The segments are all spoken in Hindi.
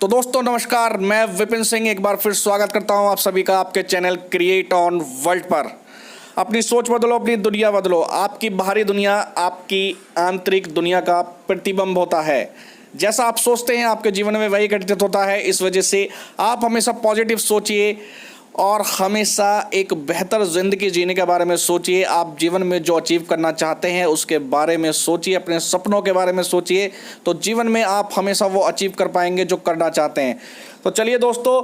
तो दोस्तों नमस्कार, मैं विपिन सिंह एक बार फिर स्वागत करता हूं आप सभी का आपके चैनल क्रिएट ऑन वर्ल्ड पर। अपनी सोच बदलो, अपनी दुनिया बदलो। आपकी बाहरी दुनिया आपकी आंतरिक दुनिया का प्रतिबिंब होता है। जैसा आप सोचते हैं आपके जीवन में वही घटित होता है। इस वजह से आप हमेशा पॉजिटिव सोचिए और हमेशा एक बेहतर ज़िंदगी जीने के बारे में सोचिए। आप जीवन में जो अचीव करना चाहते हैं उसके बारे में सोचिए, अपने सपनों के बारे में सोचिए, तो जीवन में आप हमेशा वो अचीव कर पाएंगे जो करना चाहते हैं। तो चलिए दोस्तों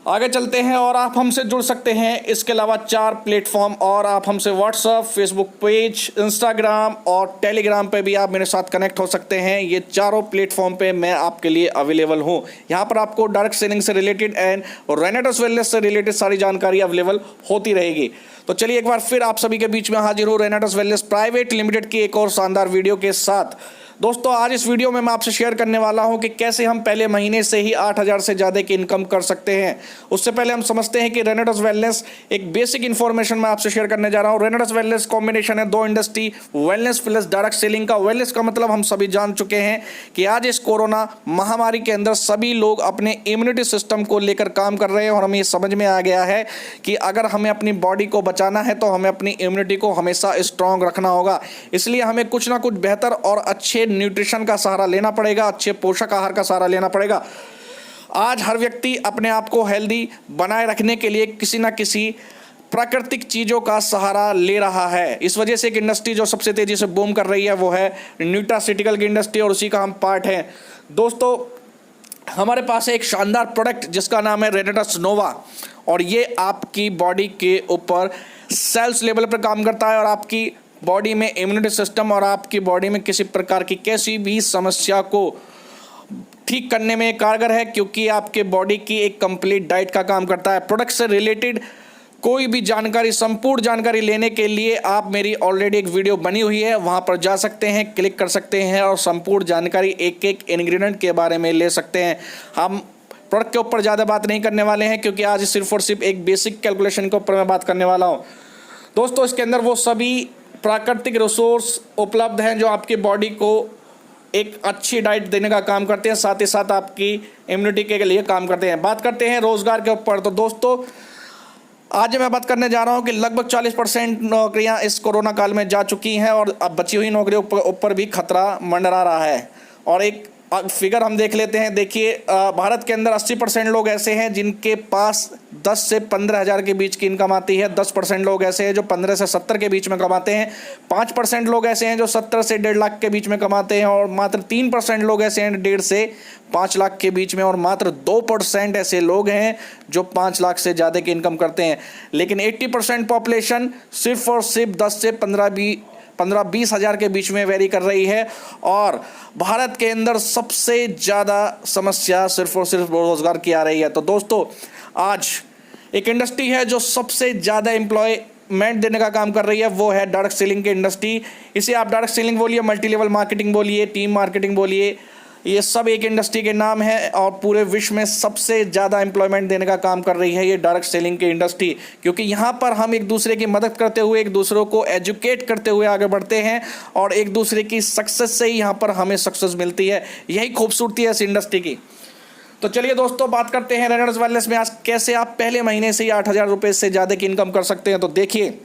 आगे चलते हैं और आप हमसे जुड़ सकते हैं। इसके अलावा 4 प्लेटफॉर्म और आप हमसे व्हाट्सएप, फेसबुक पेज, इंस्टाग्राम और टेलीग्राम पे भी आप मेरे साथ कनेक्ट हो सकते हैं। ये चारों प्लेटफॉर्म पे मैं आपके लिए अवेलेबल हूँ। यहाँ पर आपको डायरेक्ट सेलिंग से रिलेटेड एंड रेनेटस वेलनेस से रिलेटेड सारी जानकारी अवेलेबल होती रहेगी। तो चलिए एक बार फिर आप सभी के बीच में हाजिर हूँ रेनेटस वेलनेस प्राइवेट लिमिटेड की एक और शानदार वीडियो के साथ। दोस्तों आज इस वीडियो में मैं आपसे शेयर करने वाला हूं कि कैसे हम पहले महीने से ही 8,000 से ज़्यादा की इनकम कर सकते हैं। उससे पहले हम समझते हैं कि रेनेटस वेलनेस एक बेसिक इन्फॉर्मेशन मैं आपसे शेयर करने जा रहा हूं। रेनेटस वेलनेस कॉम्बिनेशन है 2 industry, wellness plus direct selling का। वेलनेस का मतलब हम सभी जान चुके हैं कि आज इस कोरोना महामारी के अंदर सभी लोग अपने इम्यूनिटी सिस्टम को लेकर काम कर रहे हैं और हमें ये समझ में आ गया है कि अगर हमें अपनी बॉडी को बचाना है तो हमें अपनी इम्यूनिटी को हमेशा स्ट्रांग रखना होगा। इसलिए हमें कुछ ना कुछ बेहतर और अच्छे न्यूट्रिशन का सहारा लेना पड़ेगा, अच्छे पोषक आहार का सहारा लेना पड़ेगा। आज हर व्यक्ति अपने आप को हेल्दी बनाए रखने के लिए किसी ना किसी प्राकृतिक चीज़ों का सहारा ले रहा है। इस वजह से एक इंडस्ट्री जो सबसे तेज़ी से बूम कर रही है वो है न्यूट्रास्यूटिकल की इंडस्ट्री और उसी का हम पार्ट हैं। दोस्तों हमारे पास है एक शानदार प्रोडक्ट जिसका नाम है रेनेटस नोवा और ये आपकी बॉडी के ऊपर सेल्स लेवल पर काम करता है और आपकी बॉडी में इम्यूनिटी सिस्टम और आपकी बॉडी में किसी प्रकार की कैसी भी समस्या को ठीक करने में कारगर है, क्योंकि आपके बॉडी की एक कंप्लीट डाइट का काम करता है। प्रोडक्ट से रिलेटेड कोई भी जानकारी, संपूर्ण जानकारी लेने के लिए आप मेरी ऑलरेडी एक वीडियो बनी हुई है, वहां पर जा सकते हैं, क्लिक कर सकते हैं और संपूर्ण जानकारी एक एक इंग्रेडिएंट के बारे में ले सकते हैं। हम प्रोडक्ट के ऊपर ज़्यादा बात नहीं करने वाले हैं क्योंकि आज सिर्फ और सिर्फ एक बेसिक कैलकुलेशन के ऊपर मैं बात करने वाला हूँ। दोस्तों इसके अंदर वो सभी प्राकृतिक रिसोर्स उपलब्ध हैं जो आपकी बॉडी को एक अच्छी डाइट देने का काम करते हैं, साथ ही साथ आपकी इम्यूनिटी के लिए काम करते हैं। बात करते हैं रोज़गार के ऊपर। तो दोस्तों आज मैं बात करने जा रहा हूं कि लगभग 40% नौकरियां इस कोरोना काल में जा चुकी हैं और अब बची हुई नौकरियों ऊपर भी खतरा मंडरा रहा है। और एक फिगर हम देख लेते हैं। देखिए भारत के अंदर 80% लोग ऐसे हैं जिनके पास 10 से 15 हज़ार के बीच की इनकम आती है। 10% लोग ऐसे हैं जो 15 से 70 के बीच में कमाते हैं। 5% लोग ऐसे हैं जो 70 से 1.5 लाख के बीच में कमाते हैं और मात्र 3% लोग ऐसे हैं 1.5 से 5 लाख के बीच में और मात्र 2% ऐसे लोग हैं जो 5 लाख से ज़्यादा की इनकम करते हैं। लेकिन 80% पॉपुलेशन सिर्फ और सिर्फ 10 से 15-20 हज़ार के बीच में वेरी कर रही है। और भारत के अंदर सबसे ज़्यादा समस्या सिर्फ और सिर्फ रोज़गार की आ रही है। तो दोस्तों आज एक इंडस्ट्री है जो सबसे ज़्यादा एम्प्लॉयमेंट देने का काम कर रही है, वो है डायरेक्ट सेलिंग की इंडस्ट्री। इसे आप डायरेक्ट सेलिंग बोलिए, मल्टी लेवल मार्केटिंग बोलिए, टीम मार्केटिंग बोलिए, ये सब एक इंडस्ट्री के नाम है और पूरे विश्व में सबसे ज़्यादा एम्प्लॉयमेंट देने का काम कर रही है ये डायरेक्ट सेलिंग की इंडस्ट्री, क्योंकि यहाँ पर हम एक दूसरे की मदद करते हुए, एक दूसरों को एजुकेट करते हुए आगे बढ़ते हैं और एक दूसरे की सक्सेस से ही यहाँ पर हमें सक्सेस मिलती है। यही खूबसूरती है इस इंडस्ट्री की। तो चलिए दोस्तों बात करते हैं रेनेटस वेलनेस में आज कैसे आप पहले महीने से ही 8,000 रुपये से ज़्यादा की इनकम कर सकते हैं। तो देखिए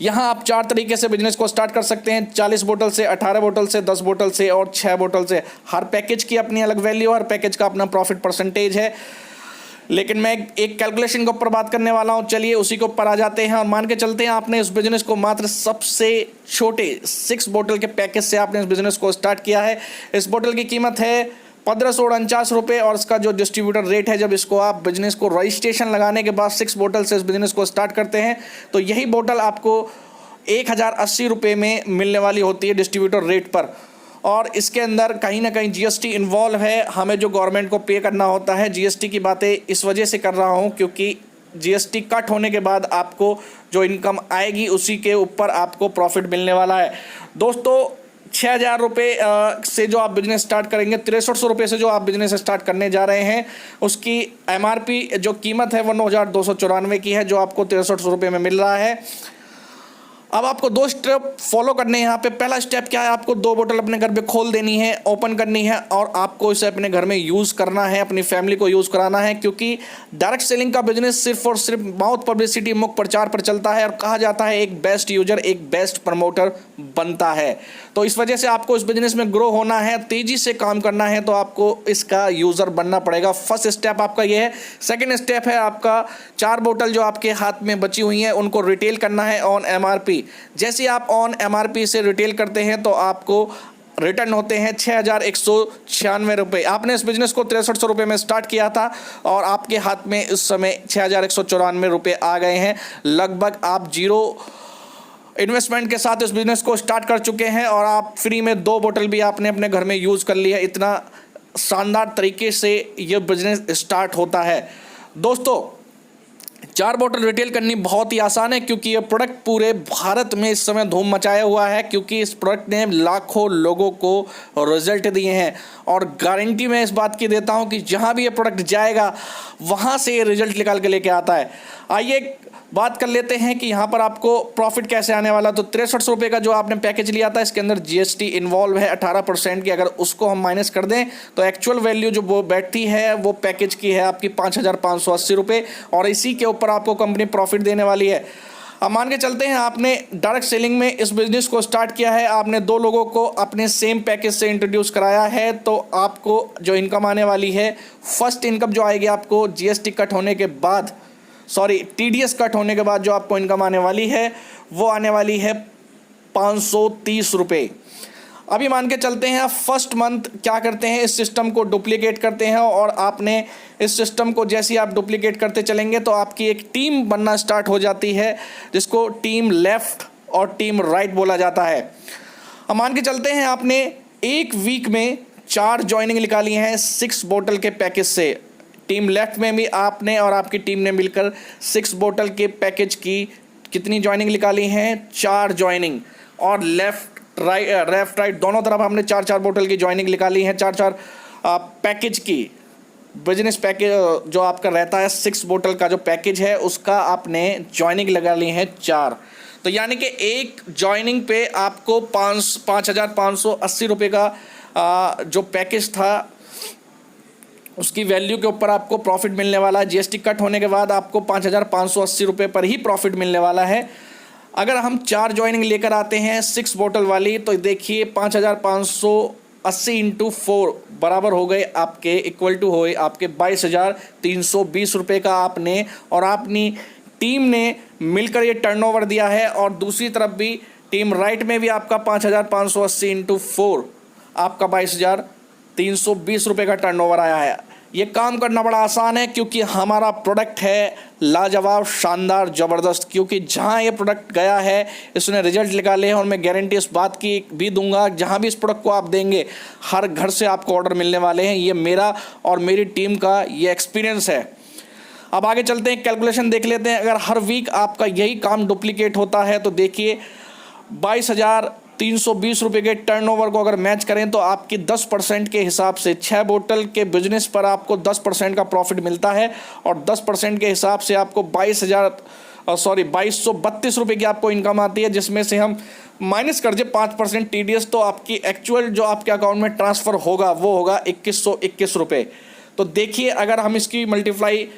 यहाँ आप 4 तरीके से बिजनेस को स्टार्ट कर सकते हैं। 40 बोतल से, 18 बोतल से, 10 बोतल से और 6 बोतल से। हर पैकेज की अपनी अलग वैल्यू, हर पैकेज का अपना प्रॉफिट परसेंटेज है। लेकिन मैं एक कैलकुलेशन के ऊपर बात करने वाला हूँ। चलिए उसी के ऊपर आ जाते हैं और मान के चलते हैं आपने इस बिज़नेस को मात्र सबसे छोटे 6 बोतल के पैकेज से आपने इस बिज़नेस को स्टार्ट किया है। इस बोतल की कीमत है 1,549 रुपये और इसका जो डिस्ट्रीब्यूटर रेट है, जब इसको आप बिजनेस को रजिस्ट्रेशन लगाने के बाद 6 बोतल से इस बिज़नेस को स्टार्ट करते हैं तो यही बोतल आपको 1,080 रुपये में मिलने वाली होती है डिस्ट्रीब्यूटर रेट पर। और इसके अंदर कहीं ना कहीं जीएसटी इन्वॉल्व है, हमें जो गवर्नमेंट को पे करना होता है। जीएसटी की बातें इस वजह से कर रहा हूँ क्योंकि जीएसटी कट होने के बाद आपको जो इनकम आएगी उसी के ऊपर आपको प्रॉफिट मिलने वाला है। दोस्तों 6,000 रुपये से जो आप बिज़नेस स्टार्ट करेंगे, 6300 रुपये से जो आप बिज़नेस स्टार्ट करने जा रहे हैं, उसकी एमआरपी जो कीमत है वो 9,294 की है, जो आपको 6300 रुपये में मिल रहा है। अब आपको 2 स्टेप फॉलो करने हैं यहाँ पे। पहला स्टेप क्या है, आपको 2 बोतल अपने घर पे खोल देनी है, ओपन करनी है और आपको इसे अपने घर में यूज़ करना है, अपनी फैमिली को यूज़ कराना है, क्योंकि डायरेक्ट सेलिंग का बिजनेस सिर्फ और सिर्फ माउथ पब्लिसिटी, मुख प्रचार पर चलता है और कहा जाता है एक बेस्ट यूजर एक बेस्ट प्रमोटर बनता है। तो इस वजह से आपको इस बिजनेस में ग्रो होना है, तेज़ी से काम करना है, तो आपको इसका यूज़र बनना पड़ेगा। फर्स्ट स्टेप आपका ये है। सेकेंड स्टेप है आपका 4 बोतल जो आपके हाथ में बची हुई हैं उनको रिटेल करना है ऑन MRP। जैसे आप ऑन MRP से रिटेल करते हैं तो आपको रिटर्न होते हैं 6,196 रुपये। आपने इस बिज़नेस को 6300 रुपये में स्टार्ट किया था और आपके हाथ में इस समय 6,194 रुपये आ गए हैं। लगभग आप जीरो इन्वेस्टमेंट के साथ इस बिज़नेस को स्टार्ट कर चुके हैं और आप फ्री में 2 बोतल भी आपने अपने घर में यूज़ कर ली है। इतना शानदार तरीके से ये बिज़नेस स्टार्ट होता है। दोस्तों, 4 बोतल रिटेल करनी बहुत ही आसान है, क्योंकि ये प्रोडक्ट पूरे भारत में इस समय धूम मचाया हुआ है, क्योंकि इस प्रोडक्ट ने लाखों लोगों को रिजल्ट दिए हैं और गारंटी मैं इस बात की देता हूं कि जहां भी ये प्रोडक्ट जाएगा वहां से ये रिजल्ट निकाल के लेके आता है। आइए बात कर लेते हैं कि यहाँ पर आपको प्रॉफिट कैसे आने वाला। तो 6300 रुपये का जो आपने पैकेज लिया था, इसके अंदर GST इन्वॉल्व है 18% की। अगर उसको हम माइनस कर दें तो एक्चुअल वैल्यू जो वो बैठती है वो पैकेज की है आपकी 5,580 रुपये और इसी के ऊपर आपको कंपनी प्रॉफिट देने वाली है। अब मान के चलते हैं आपने डायरेक्ट सेलिंग में इस बिज़नेस को स्टार्ट किया है, आपने 2 लोगों को अपने सेम पैकेज से इंट्रोड्यूस कराया है, तो आपको जो इनकम आने वाली है, फर्स्ट इनकम जो आएगी आपको GST कट होने के बाद, TDS कट होने के बाद जो आपको इनकम आने वाली है वो आने वाली है 530 रुपये। अभी मान के चलते हैं आप फर्स्ट मंथ क्या करते हैं, इस सिस्टम को डुप्लीकेट करते हैं और आपने इस सिस्टम को जैसे ही आप डुप्लीकेट करते चलेंगे तो आपकी एक टीम बनना स्टार्ट हो जाती है, जिसको टीम लेफ़्ट और टीम राइट बोला जाता है। अब मान के चलते हैं आपने एक वीक में 4 ज्वाइनिंग निकाली हैं 6 बोतल के पैकेज से। टीम लेफ्ट में भी आपने और आपकी टीम ने मिलकर 6 बोतल के पैकेज की कितनी ज्वाइनिंग निकाली हैं, 4 ज्वाइनिंग, और लेफ्ट राइट दोनों तरफ हमने 4-4 बोतल की ज्वाइनिंग निकाली हैं, 4-4 पैकेज की। बिजनेस पैकेज जो आपका रहता है 6 बोतल का जो पैकेज है उसका आपने ज्वाइनिंग लगा ली है 4। तो यानी कि एक ज्वाइनिंग पे आपको 5,580 रुपये का जो पैकेज था उसकी वैल्यू के ऊपर आपको प्रॉफिट मिलने वाला है। GST कट होने के बाद आपको 5,580 रुपये पर ही प्रॉफिट मिलने वाला है। अगर हम 4 ज्वाइनिंग लेकर आते हैं 6 बोतल वाली, तो देखिए 5,580 इंटू 4 बराबर हो गए आपके, इक्वल टू हो गए आपके 22,320 रुपये का आपने और अपनी टीम ने मिलकर ये टर्नओवर दिया है। और दूसरी तरफ भी टीम राइट में भी आपका 5,580 इंटू 4 आपका 22,320 रुपये का टर्नओवर आया है। ये काम करना बड़ा आसान है, क्योंकि हमारा प्रोडक्ट है लाजवाब, शानदार, ज़बरदस्त। क्योंकि जहाँ ये प्रोडक्ट गया है इसने रिजल्ट निकाले हैं और मैं गारंटी इस बात की भी दूंगा, जहाँ भी इस प्रोडक्ट को आप देंगे हर घर से आपको ऑर्डर मिलने वाले हैं। ये मेरा और मेरी टीम का ये एक्सपीरियंस है। अब आगे चलते हैं, कैलकुलेशन देख लेते हैं। अगर हर वीक आपका यही काम डुप्लीकेट होता है तो देखिए 22,320 रुपये के टर्नओवर को अगर मैच करें तो आपकी 10% के हिसाब से 6 बोतल के बिजनेस पर आपको 10% का प्रॉफिट मिलता है और 10% के हिसाब से आपको 2232 रुपये की आपको इनकम आती है, जिसमें से हम माइनस कर दे 5% TDS, तो आपकी एक्चुअल जो आपके अकाउंट में ट्रांसफ़र होगा वो होगा 2121 रुपये। तो देखिए अगर हम इसकी मल्टीप्लाई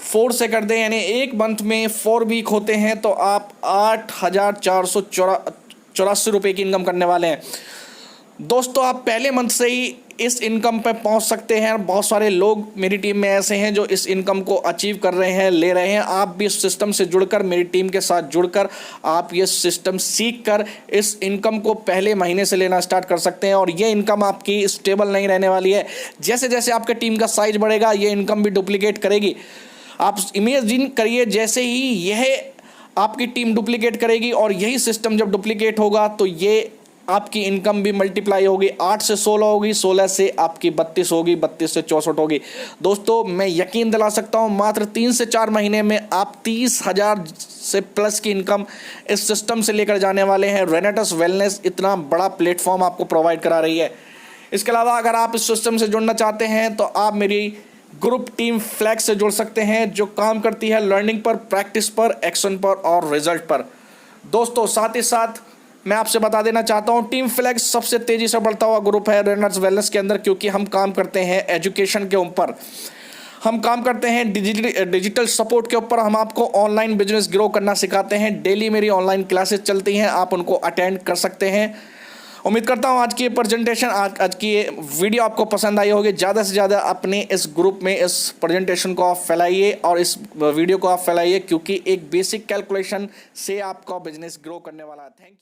4 से कर दें, यानी एक मंथ में 4 वीक होते हैं, तो आप 8,484 रुपये की इनकम करने वाले हैं। दोस्तों, आप पहले मंथ से ही इस इनकम पे पहुंच सकते हैं। बहुत सारे लोग मेरी टीम में ऐसे हैं जो इस इनकम को अचीव कर रहे हैं, ले रहे हैं। आप भी इस सिस्टम से जुड़कर, मेरी टीम के साथ जुड़कर आप ये सिस्टम सीख कर इस इनकम को पहले महीने से लेना स्टार्ट कर सकते हैं। और ये इनकम आपकी स्टेबल नहीं रहने वाली है। जैसे जैसे आपके टीम का साइज बढ़ेगा ये इनकम भी डुप्लीकेट करेगी। आप इमेजिन करिए, जैसे ही यह आपकी टीम डुप्लीकेट करेगी और यही सिस्टम जब डुप्लीकेट होगा तो ये आपकी इनकम भी मल्टीप्लाई होगी, 8 से 16 होगी, 16 से आपकी 32 होगी, 32 से 64 होगी। दोस्तों, मैं यकीन दिला सकता हूँ मात्र 3 से 4 महीने में आप 30,000 से प्लस की इनकम इस सिस्टम से लेकर जाने वाले हैं। रेनेटस वेलनेस इतना बड़ा प्लेटफॉर्म आपको प्रोवाइड करा रही है। इसके अलावा अगर आप इस सिस्टम से जुड़ना चाहते हैं तो आप मेरी ग्रुप टीम फ्लैक्स से जुड़ सकते हैं, जो काम करती है लर्निंग पर, प्रैक्टिस पर, एक्शन पर और रिजल्ट पर। दोस्तों साथ ही साथ मैं आपसे बता देना चाहता हूँ, टीम फ्लैग सबसे तेज़ी से बढ़ता हुआ ग्रुप है रनर्स वेलनेस के अंदर, क्योंकि हम काम करते हैं एजुकेशन के ऊपर, हम काम करते हैं डिजिटल सपोर्ट के ऊपर, हम आपको ऑनलाइन बिजनेस ग्रो करना सिखाते हैं। डेली मेरी ऑनलाइन क्लासेस चलती हैं, आप उनको अटेंड कर सकते हैं। उम्मीद करता हूँ आज की ये प्रेजेंटेशन, आज की ये वीडियो आपको पसंद आई होगी। ज़्यादा से ज़्यादा अपने इस ग्रुप में इस प्रेजेंटेशन को आप फैलाइए और इस वीडियो को आप फैलाइए, क्योंकि एक बेसिक कैलकुलेशन से आपका बिजनेस ग्रो करने वाला है। Thank you.